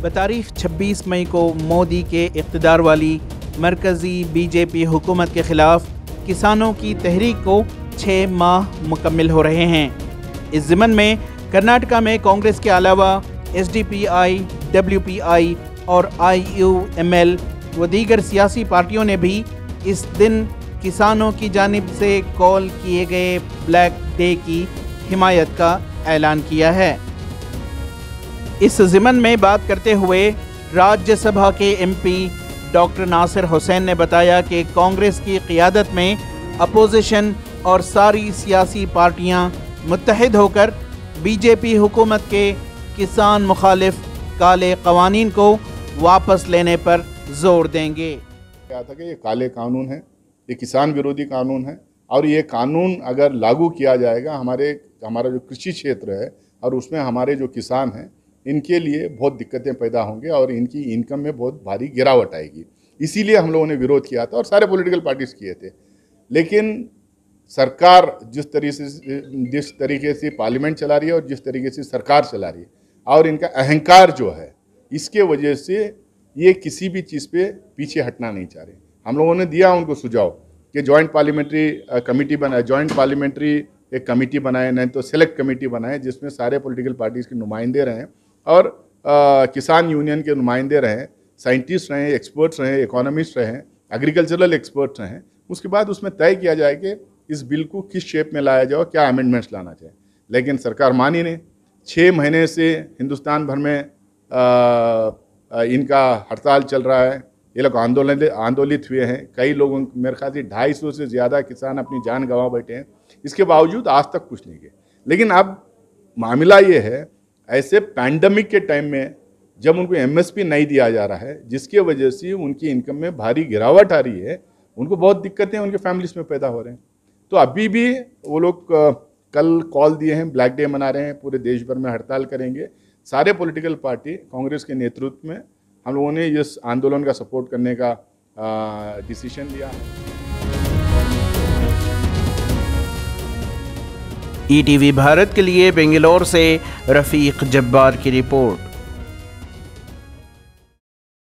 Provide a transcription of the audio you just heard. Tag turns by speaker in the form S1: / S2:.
S1: बतारीख 26 मई को मोदी के इक़्तिदार वाली मरकज़ी बीजेपी हुकूमत के ख़िलाफ़ किसानों की तहरीक को 6 माह मुकम्मिल हो रहे हैं। इस ज़िमन में कर्नाटका में कांग्रेस के अलावा SDPI, WPI और IUML व दीगर सियासी पार्टियों ने भी इस दिन किसानों की जानिब से कॉल किए गए ब्लैक डे की हिमायत का ऐलान किया है। इस ज़िमन में बात करते हुए राज्यसभा के MP डॉक्टर नासिर हुसैन ने बताया कि कांग्रेस की क़ियादत में अपोजिशन और सारी सियासी पार्टियां मुत्तहिद होकर बीजेपी हुकूमत के किसान मुखालिफ काले क़वानीन को वापस लेने पर जोर देंगे।
S2: क्या था कि ये काले कानून है, ये किसान विरोधी कानून है और ये कानून अगर लागू किया जाएगा हमारा जो कृषि क्षेत्र है और उसमें हमारे जो किसान हैं इनके लिए बहुत दिक्कतें पैदा होंगे और इनकी इनकम में बहुत भारी गिरावट आएगी। इसीलिए हम लोगों ने विरोध किया था और सारे पॉलिटिकल पार्टीज किए थे। लेकिन सरकार जिस तरीके से पार्लियामेंट चला रही है और जिस तरीके से सरकार चला रही है और इनका अहंकार जो है, इसके वजह से ये किसी भी चीज़ पे पीछे हटना नहीं चाह रहे। हम लोगों ने दिया उनको सुझाव कि जॉइंट पार्लियामेंट्री कमेटी बनाए, जॉइंट पार्लियामेंट्री एक कमेटी बनाए, नहीं तो सेलेक्ट कमेटी बनाए जिसमें सारे पॉलिटिकल पार्टीज़ के नुमाइंदे रहें और किसान यूनियन के नुमाइंदे रहें, साइंटिस्ट रहें, एक्सपर्ट्स रहें, इकोनॉमिस्ट रहें, एग्रीकल्चरल एक्सपर्ट्स रहें। उसके बाद उसमें तय किया जाए कि इस बिल को किस शेप में लाया जाए, क्या अमेंडमेंट्स लाना चाहिए। लेकिन सरकार मानी नहीं। 6 महीने से हिंदुस्तान भर में इनका हड़ताल चल रहा है। ये लोग आंदोलित हुए हैं। कई लोगों, मेरे ख्याल से 250 से ज़्यादा किसान अपनी जान गंवा बैठे हैं। इसके बावजूद आज तक कुछ नहीं किया। लेकिन अब मामला ये है, ऐसे पैंडमिक के टाइम में जब उनको MSP नहीं दिया जा रहा है, जिसकी वजह से उनकी इनकम में भारी गिरावट आ रही है, उनको बहुत दिक्कतें उनके फैमिलीज में पैदा हो रहे हैं। तो अभी भी वो लोग कल कॉल दिए हैं, ब्लैक डे मना रहे हैं, पूरे देश भर में हड़ताल करेंगे। सारे पॉलिटिकल पार्टी कांग्रेस के नेतृत्व में हम लोगों ने इस आंदोलन का सपोर्ट करने का डिसीजन लिया है।
S1: ETV भारत के लिए बेंगलोर से रफ़ीक जब्बार की रिपोर्ट।